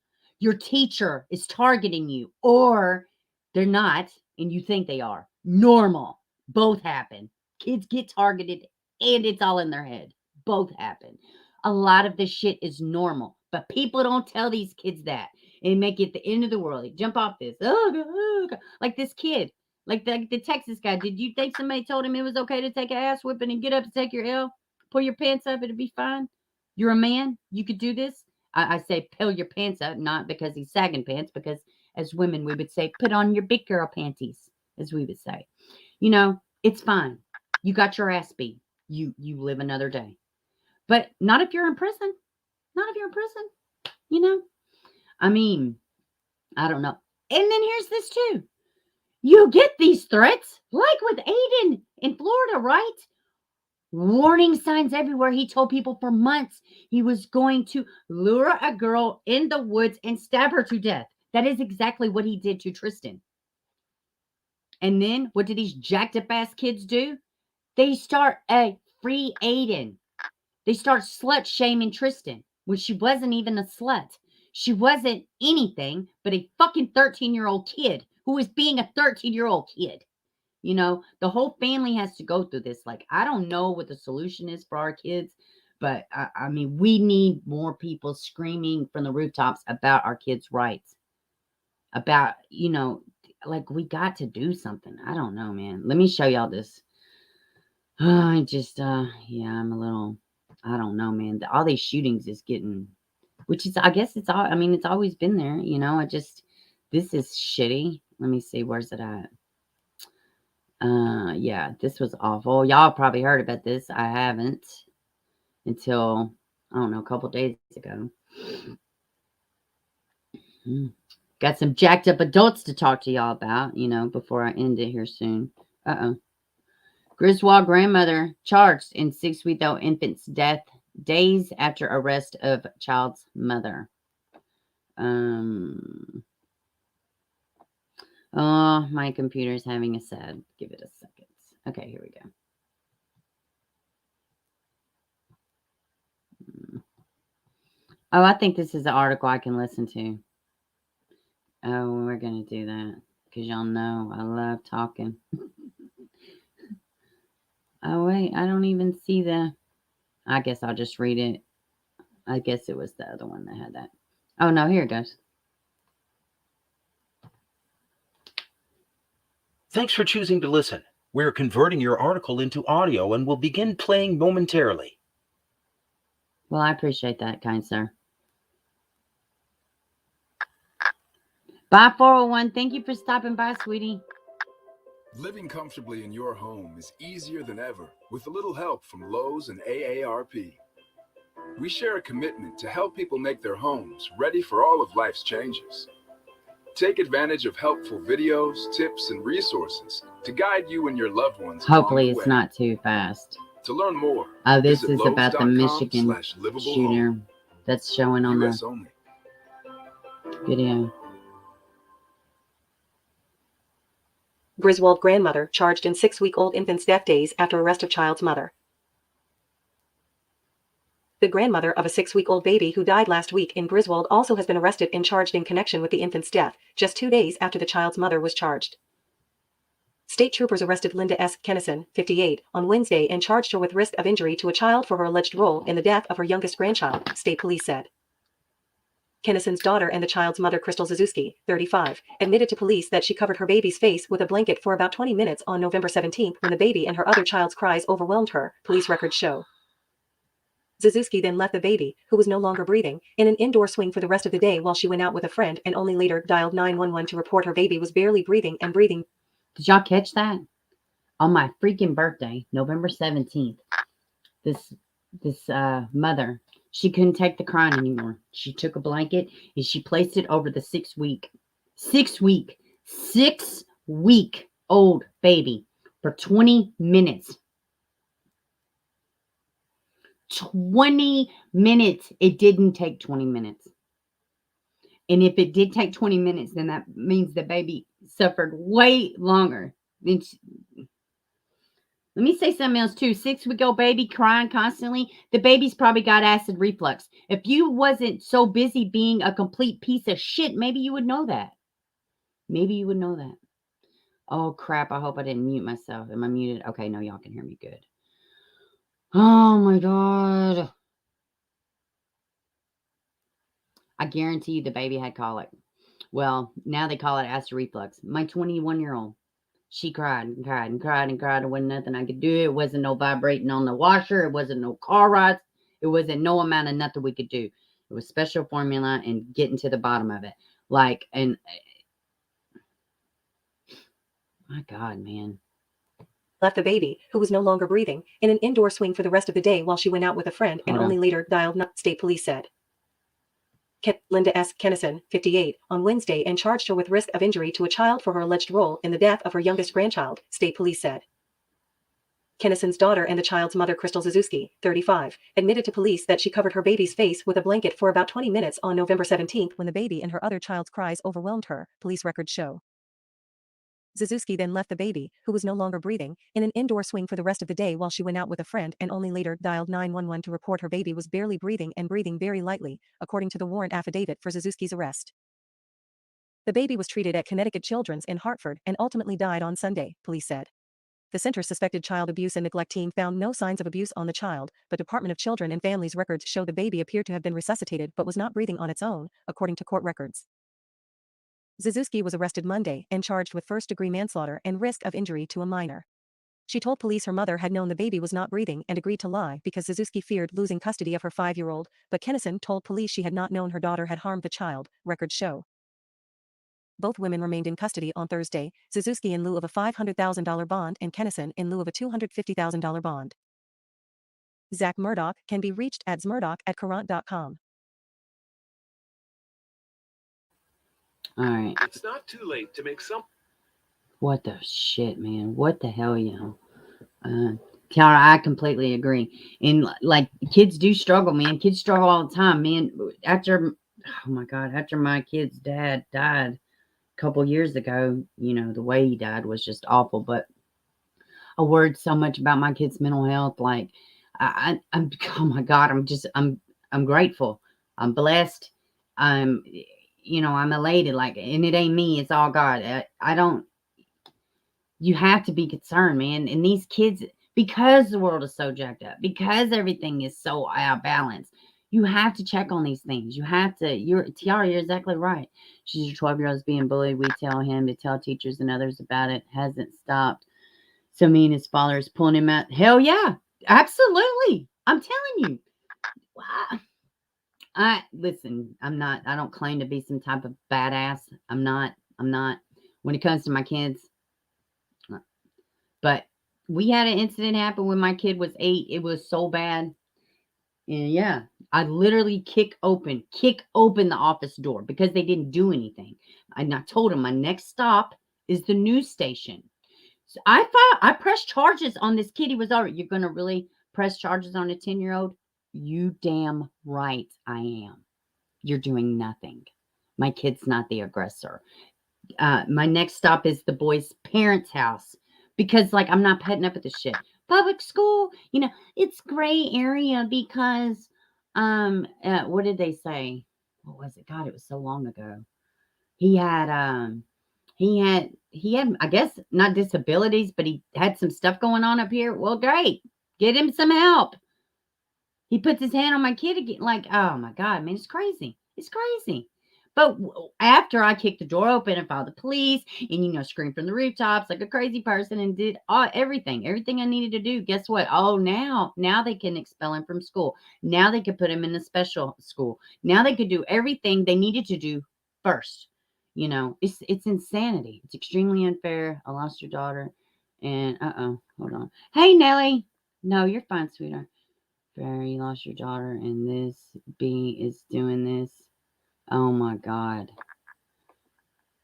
Your teacher is targeting you or they're not and you think they are. Normal. Both happen. Kids get targeted and it's all in their head. Both happen. A lot of this shit is normal, but people don't tell these kids that and make it the end of the world. They jump off this. Oh, God. Like this kid, like the Texas guy. Did you think somebody told him it was okay to take an ass whipping and get up and take your L? Pull your pants up, it'll be fine. You're a man. You could do this. I say pull your pants up, not because he's sagging pants, because as women, we would say, put on your big girl panties, as we would say. It's fine. You got your ass beat. You live another day. But not if you're in prison. Not if you're in prison. I mean, I don't know. And then here's this too. You get these threats, like with Aiden in Florida, right? Warning signs everywhere. He told people for months he was going to lure a girl in the woods and stab her to death. That is exactly what he did to Tristan. And then what did these jacked up ass kids do? They start free Aiden. They start slut shaming Tristan when she wasn't even a slut. She wasn't anything but a fucking 13-year-old kid who was being a 13-year-old kid. The whole family has to go through this. Like, I don't know what the solution is for our kids, but I mean, we need more people screaming from the rooftops about our kids' rights. About, like, we got to do something. I don't know, man. Let me show y'all this. I just, yeah, I'm a little, I don't know, man. All these shootings is getting, which is, I guess it's all, I mean, it's always been there, you know. I just, this is shitty. Let me see, where's it at? Yeah, this was awful. Y'all probably heard about this. I haven't until, I don't know, a couple days ago. Got some jacked up adults to talk to y'all about, you know, before I end it here soon. Griswold grandmother charged in 6-week-old infant's death days after arrest of child's mother. Oh, my computer's having a sad. Give it a second. Okay, here we go. Oh, I think this is an article I can listen to. Oh, we're going to do that because y'all know I love talking. Oh, wait, I don't even see the... I guess I'll just read it. I guess it was the other one that had that. Oh, no, here it goes. Thanks for choosing to listen. We're converting your article into audio and will begin playing momentarily. Well, I appreciate that, kind sir. Bye, 401. Thank you for stopping by, sweetie. Living comfortably in your home is easier than ever with a little help from Lowe's and AARP. We share a commitment to help people make their homes ready for all of life's changes. Take advantage of helpful videos, tips, and resources to guide you and your loved ones. Hopefully it's not too fast. To learn more, oh, this is about the Michigan shooter that's showing on US the only. video. Griswold grandmother charged in 6-week-old infant's death days after arrest of child's mother. The grandmother of a 6-week-old baby who died last week in Griswold also has been arrested and charged in connection with the infant's death, just 2 days after the child's mother was charged. State troopers arrested Linda S. Kennison, 58, on Wednesday and charged her with risk of injury to a child for her alleged role in the death of her youngest grandchild, state police said. Kennison's daughter and the child's mother, Crystal Zuzewski, 35, admitted to police that she covered her baby's face with a blanket for about 20 minutes on November 17 when the baby and her other child's cries overwhelmed her, police records show. Zuzewski then left the baby, who was no longer breathing, in an indoor swing for the rest of the day while she went out with a friend and only later dialed 911 to report her baby was barely breathing and breathing. Did y'all catch that? On my freaking birthday, November 17th, this mother, she couldn't take the crying anymore. She took a blanket and she placed it over the 6-week-old baby for 20 minutes. 20 minutes. It didn't take 20 minutes. And if it did take 20 minutes, then that means the baby suffered way longer. Let me say something else too. 6-week-old baby crying constantly. The baby's probably got acid reflux. If you wasn't so busy being a complete piece of shit, maybe you would know that. Maybe you would know that. Oh, crap. I hope I didn't mute myself. Am I muted? Okay, no, y'all can hear me good. Oh, my God. I guarantee you the baby had colic. Well, now they call it acid reflux. My 21-year-old, she cried and cried and cried and cried. There wasn't nothing I could do. It wasn't no vibrating on the washer. It wasn't no car rides. It wasn't no amount of nothing we could do. It was special formula and getting to the bottom of it. Like, and my God, man. Left the baby, who was no longer breathing, in an indoor swing for the rest of the day while she went out with a friend and only later dialed 911, state police said. Linda S. Kennison, 58, on Wednesday and charged her with risk of injury to a child for her alleged role in the death of her youngest grandchild, state police said. Kennison's daughter and the child's mother, Crystal Zuzewski, 35, admitted to police that she covered her baby's face with a blanket for about 20 minutes on November 17 when the baby and her other child's cries overwhelmed her, police records show. Zuzewski then left the baby, who was no longer breathing, in an indoor swing for the rest of the day while she went out with a friend and only later dialed 911 to report her baby was barely breathing and breathing very lightly, according to the warrant affidavit for Zuzewski's arrest. The baby was treated at Connecticut Children's in Hartford and ultimately died on Sunday, police said. The center's suspected child abuse and neglect team found no signs of abuse on the child, but Department of Children and Families records show the baby appeared to have been resuscitated but was not breathing on its own, according to court records. Zuzewski was arrested Monday and charged with first-degree manslaughter and risk of injury to a minor. She told police her mother had known the baby was not breathing and agreed to lie because Suzuki feared losing custody of her 5-year-old, but Kennison told police she had not known her daughter had harmed the child, records show. Both women remained in custody on Thursday, Suzuki in lieu of a $500,000 bond and Kennison in lieu of a $250,000 bond. Zach Murdoch can be reached at zmurdoch@current.com. All right. It's not too late to make some. What the shit, man? What the hell, Tiara, I completely agree. And like, kids do struggle, man. Kids struggle all the time, man. After my kid's dad died a couple years ago, the way he died was just awful. But I worried so much about my kid's mental health. Like, I'm oh my God, I'm grateful. I'm blessed. I'm elated. Like, and it ain't me, it's all God. I don't. You have to be concerned, man. And these kids, because the world is so jacked up, because everything is so out of balance, you have to check on these things. You have to. Tiara, you're exactly right. She's your 12-year-old's being bullied. We tell him to tell teachers and others about it. Hasn't stopped. So me and his father is pulling him out. Hell yeah, absolutely. I'm telling you. Listen. I don't claim to be some type of badass. I'm not. When it comes to my kids. But we had an incident happen when my kid was 8. It was so bad. And yeah, I literally kick open the office door because they didn't do anything. And I told him my next stop is the news station. So I pressed charges on this kid. He was all right. You're going to really press charges on a 10-year-old? You damn right I am. You're doing nothing. My kid's not the aggressor. My next stop is the boy's parents' house. Because, like, I'm not putting up with this shit. Public school, it's gray area because, what did they say? What was it? God, it was so long ago. He had, I guess, not disabilities, but he had some stuff going on up here. Well, great. Get him some help. He puts his hand on my kid again. Like, oh my God, man, it's crazy. It's crazy. But after I kicked the door open and filed the police and, screamed from the rooftops like a crazy person and did everything I needed to do, guess what? Oh, now they can expel him from school. Now they could put him in a special school. Now they could do everything they needed to do first. It's insanity. It's extremely unfair. I lost your daughter. And, hold on. Hey, Nellie. No, you're fine, sweetheart. Barry, you lost your daughter and this bee is doing this. Oh my God.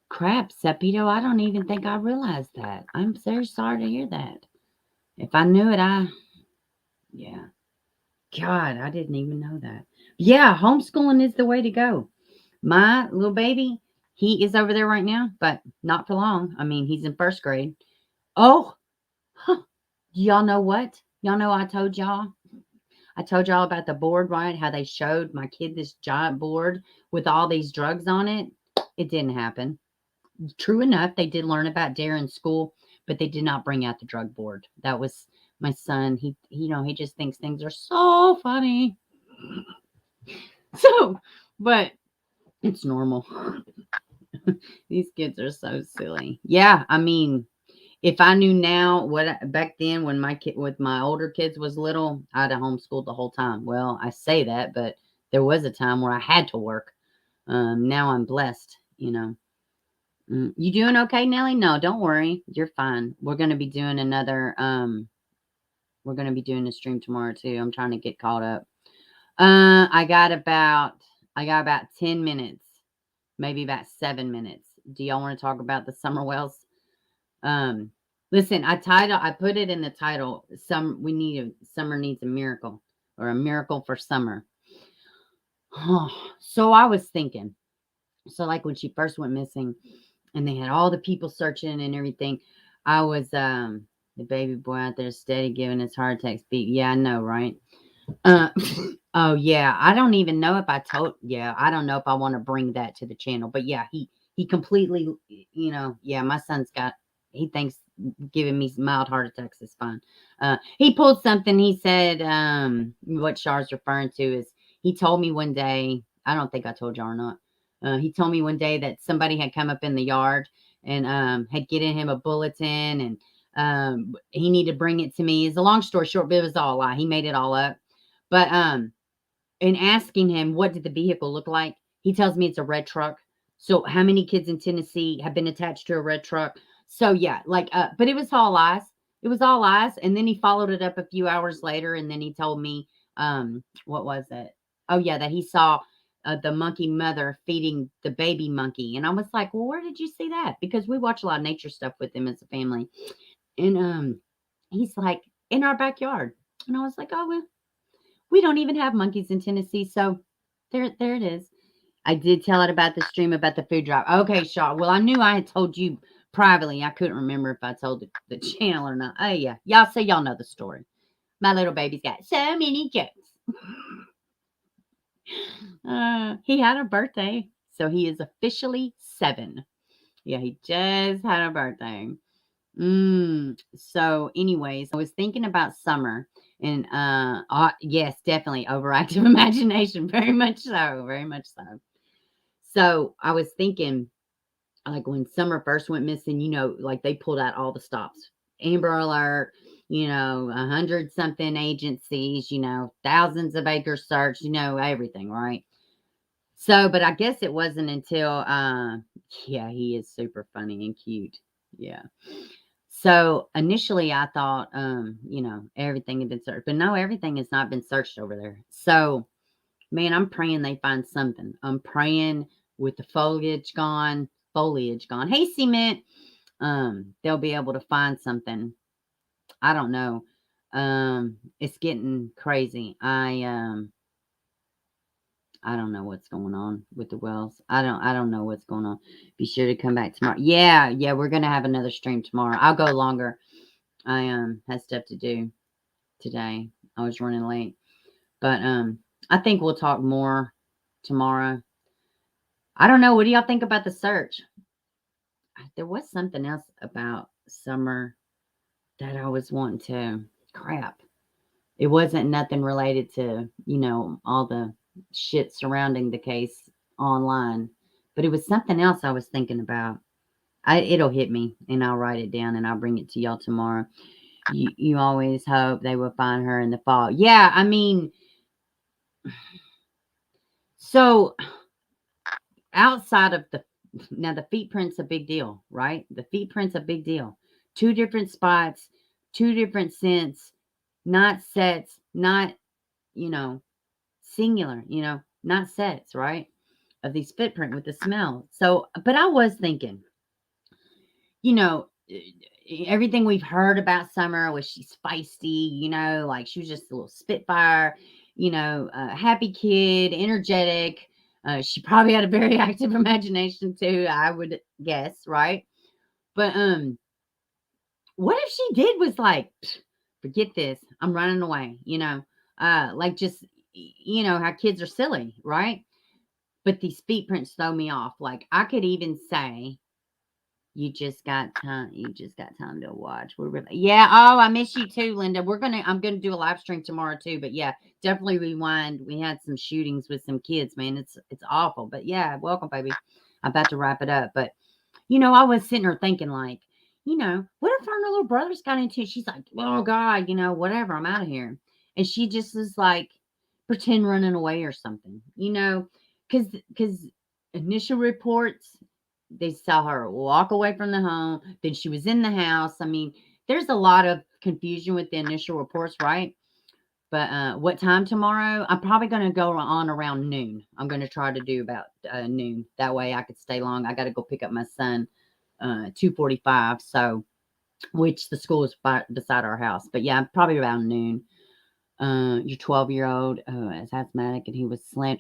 Crap, Sepito, I don't even think I realized that. I'm so sorry to hear that. If I knew it, yeah. God, I didn't even know that. Yeah, homeschooling is the way to go. My little baby, he is over there right now, but not for long. I mean, he's in 1st grade. Oh, y'all know what? Y'all know I told y'all about the board, right? How they showed my kid this giant board with all these drugs on it. It didn't happen. True enough, they did learn about DARE in school, but they did not bring out the drug board. That was my son. He just thinks things are so funny. So, but it's normal. These kids are so silly. Yeah, I mean, if I knew now back then when my kid with my older kids was little, I'd have homeschooled the whole time. Well, I say that, but there was a time where I had to work. Now I'm blessed, You doing okay, Nellie? No, don't worry. You're fine. We're going to be doing we're going to be doing a stream tomorrow too. I'm trying to get caught up. I got about 10 minutes, maybe about 7 minutes. Do y'all want to talk about the summer wells? Listen, I put it in the title. Summer needs a miracle, or a miracle for summer. So I was thinking, so like when she first went missing and they had all the people searching and everything, I was, the baby boy out there steady giving his heart attack speed. Yeah, I know, right? Oh yeah. I don't even know if I don't know if I want to bring that to the channel, but yeah, he completely, yeah, my son's he thinks giving me mild heart attacks is fine. He pulled something. He said, what Char's referring to is, he told me one day, I don't think I told y'all or not. He told me one day that somebody had come up in the yard and had given him a bulletin He needed to bring it to me. It's a long story short, but it was all a lie. He made it all up. But in asking him what did the vehicle look like, he tells me it's a red truck. So how many kids in Tennessee have been attached to a red truck? So yeah, like but it was all lies. It was all lies. And then he followed it up a few hours later, and then he told me what was it? Oh yeah, that he saw the monkey mother feeding the baby monkey. And I was like, well, where did you see that? Because we watch a lot of nature stuff with him as a family. And he's like, in our backyard. And I was like, oh well, we don't even have monkeys in Tennessee. So there it is. I did tell it about the stream about the food drop. Okay, Shaw. Well, I knew I had told you privately. I couldn't remember if I told the channel or not. Oh yeah. Y'all say y'all know the story. My little baby's got so many jokes. He had a birthday, so he is officially 7. Yeah, he just had a birthday. So anyways, I was thinking about summer and yes, definitely overactive imagination. Very much so. Very much so. So I was thinking, like when summer first went missing, like they pulled out all the stops. Amber Alert, 100 something agencies, thousands of acres search, everything, right? So, but I guess it wasn't until yeah, he is super funny and cute. Yeah. So initially I thought everything had been searched, but no, everything has not been searched over there. So man, I'm praying they find something. I'm praying with the foliage gone. Hey, Cement. They'll be able to find something. I don't know. It's getting crazy. I don't know what's going on with the wells. I don't know what's going on. Be sure to come back tomorrow. Yeah, we're gonna have another stream tomorrow. I'll go longer. I had stuff to do today. I was running late. But I think we'll talk more tomorrow. I don't know. What do y'all think about the search? There was something else about summer that I was wanting to crap. It wasn't nothing related to, all the shit surrounding the case online. But it was something else I was thinking about. It'll hit me and I'll write it down and I'll bring it to y'all tomorrow. You always hope they will find her in the fall. Yeah, I mean, so outside of now the feet print's a big deal, right? The feet print's a big deal. 2 different spots, 2 different scents, not sets, not, singular, not sets, right? Of these footprint with the smell. So, but I was thinking, everything we've heard about Summer was she's feisty, like she was just a little spitfire, happy kid, energetic. She probably had a very active imagination too, I would guess, right? But what if she did was like, forget this, I'm running away, like just how kids are silly, right? But these feet prints throw me off. Like I could even say, you just got time to watch. Yeah. Oh, I miss you too, Linda. I'm gonna do a live stream tomorrow too. But yeah, definitely rewind. We had some shootings with some kids, man. It's awful. But yeah, welcome, baby. I'm about to wrap it up. But I was sitting there thinking, like, what if her little brother's got into it? She's like, oh God, whatever, I'm out of here. And she just is like pretend running away or something, because initial reports, they saw her walk away from the home. Then she was in the house. I mean, there's a lot of confusion with the initial reports, right? But what time tomorrow? I'm probably going to go on around noon. I'm going to try to do about noon. That way I could stay long. I got to go pick up my son 2:45. So, which the school is beside our house. But yeah, probably around noon. Your 12-year-old is asthmatic and he was slammed.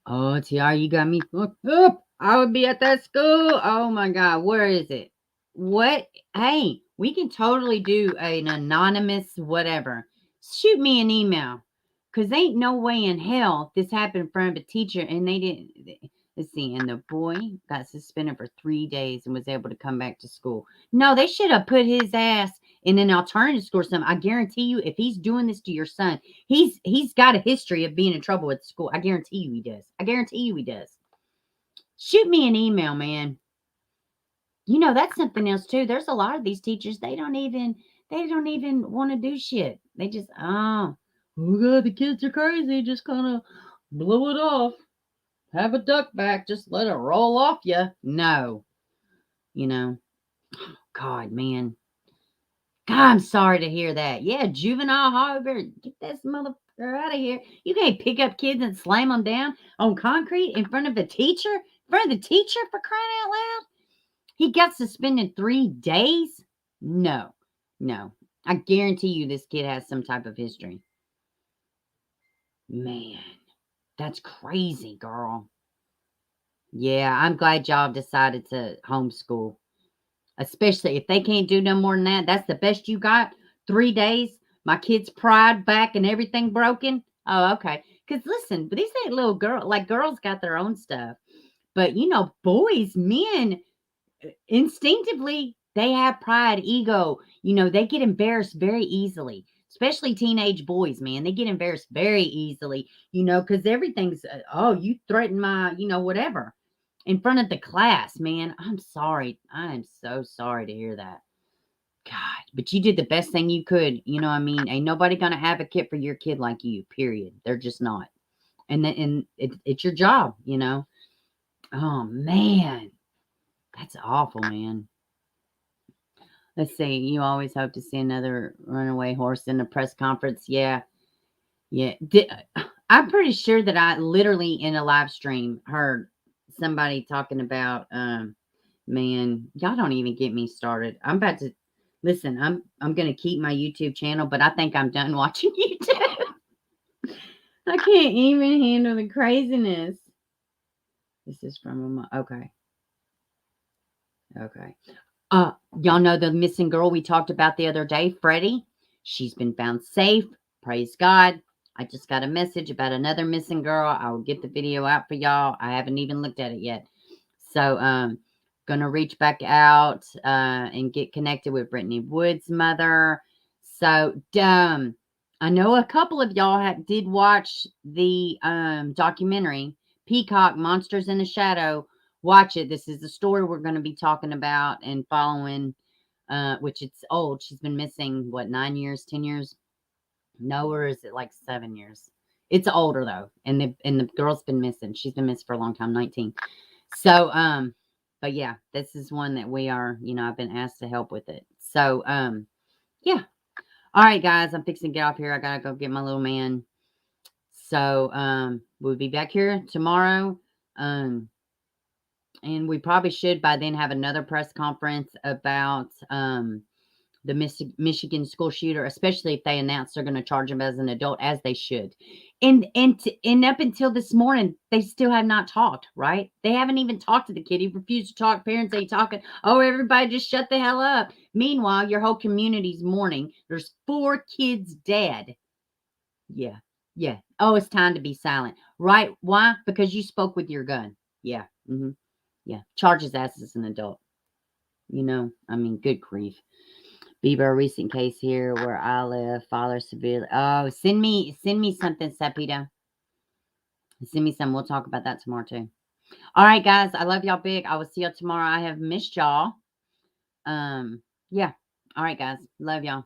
Oh, TR, you got me fucked up. I would be at that school. Oh my God, where is it? What? Hey, we can totally do an anonymous whatever. Shoot me an email. Because ain't no way in hell this happened in front of a teacher and they didn't. Let's see. And the boy got suspended for 3 days and was able to come back to school. No, they should have put his ass in an alternative school or something. I guarantee you, if he's doing this to your son, he's got a history of being in trouble with school. I guarantee you he does. Shoot me an email, man. You know, that's something else too. There's a lot of these teachers, they don't even want to do shit. They just, oh God, the kids are crazy. Just kind of blow it off. Have a duck back. Just let it roll off you. No. You know, God, man. God, I'm sorry to hear that. Yeah, juvenile hall, better get this motherfucker out of here. You can't pick up kids and slam them down on concrete in front of the teacher? In front of the teacher, for crying out loud? He got suspended 3 days? No. No. I guarantee you this kid has some type of history. Man, that's crazy, girl. Yeah, I'm glad y'all decided to homeschool. Especially if they can't do no more than that. That's the best you got? 3 days? My kid's pride back and everything broken? Oh, okay. Because listen, but these ain't little girls. Like, girls got their own stuff. But, you know, boys, men, instinctively, they have pride, ego. You know, they get embarrassed very easily. Especially teenage boys, man. They get embarrassed very easily, you know, because everything's, oh, you threaten my, you know, whatever. In front of the class, man. I'm sorry. I am so sorry to hear that. God, but you did the best thing you could. You know what I mean? Ain't nobody going to advocate for your kid like you, period. They're just not. And it's your job, you know? Oh, man. That's awful, man. Let's see. You always hope to see another runaway horse in a press conference. Yeah. Yeah. I'm pretty sure that I literally in a live stream heard somebody talking about, man, y'all don't even get me started. I'm about to listen. I'm going to keep my YouTube channel, but I think I'm done watching YouTube. I can't even handle the craziness. This is from okay. Okay. Y'all know the missing girl we talked about the other day, Freddie? She's been found safe. Praise God. I just got a message about another missing girl. I will get the video out for y'all. I haven't even looked at it yet. So, gonna reach back out and get connected with Brittany Wood's mother. So, I know a couple of y'all did watch the documentary, Peacock Monsters in the Shadow. Watch it. This is the story we're going to be talking about and following, which it's old. She's been missing, what, 9 years, 10 years? No, or is it like 7 years? It's older, though. And the girl's been missing. She's been missing for a long time, 19. So, but yeah, this is one that we are, you know, I've been asked to help with it. So, yeah. All right, guys, I'm fixing to get off here. I got to go get my little man. So, we'll be back here tomorrow. And we probably should by then have another press conference about the Michigan school shooter, especially if they announce they're going to charge him as an adult, as they should. And up until this morning, they still have not talked, right? They haven't even talked to the kid. He refused to talk. Parents ain't talking. Oh, everybody just shut the hell up. Meanwhile, your whole community's mourning. There's 4 kids dead. Yeah. Yeah. Oh, it's time to be silent. Right? Why? Because you spoke with your gun. Yeah. Mm-hmm. Yeah, charge his ass as an adult. You know, I mean, good grief. Beber, a recent case here where I live, father severely. Oh, send me something, Sapita. Send me some. We'll talk about that tomorrow too. All right, guys. I love y'all big. I will see y'all tomorrow. I have missed y'all. Yeah. All right, guys. Love y'all.